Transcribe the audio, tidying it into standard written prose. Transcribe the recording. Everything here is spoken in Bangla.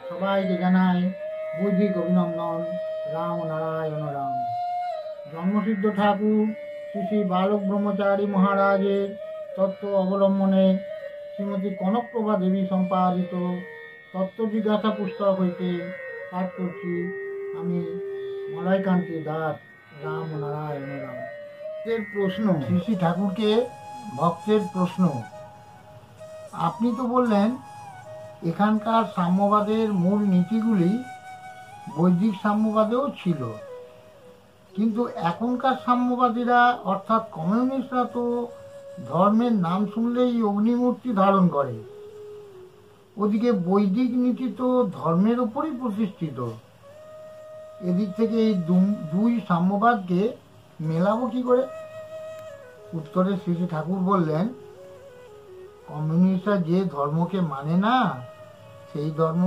সবাইকে জানাই বৈদিক অভিনন্দন। রাম নারায়ণ রাম। জন্মসিদ্ধ ঠাকুর শ্রী শ্রী বালক ব্রহ্মচারী মহারাজের তত্ত্ব অবলম্বনে শ্রীমতী কনকপ্রভা দেবী সম্পাদিত তত্ত্ব জিজ্ঞাসা পুস্তক হইতে পাঠ করছি আমি মলয়কান্তি দাস। রাম নারায়ণ রাম। ভক্তের প্রশ্ন, শ্রী শ্রী ঠাকুরকে ভক্তের প্রশ্ন। আপনি তো বললেন এখানকার সাম্যবাদের মূল নীতিগুলি বৈদিক সাম্যবাদেও ছিল, কিন্তু এখনকার সাম্যবাদীরা অর্থাৎ কমিউনিস্টরা তো ধর্মের নাম শুনলেই অগ্নিমূর্তি ধারণ করে। ওদিকে বৈদিক নীতি তো ধর্মের উপরই প্রতিষ্ঠিত। এদিক থেকে এই দুই সাম্যবাদকে মেলাবো কি করে? উত্তরে শ্রী শ্রী ঠাকুর বললেন, কমিউনিস্টরা যে ধর্মকে মানে না সেই ধর্ম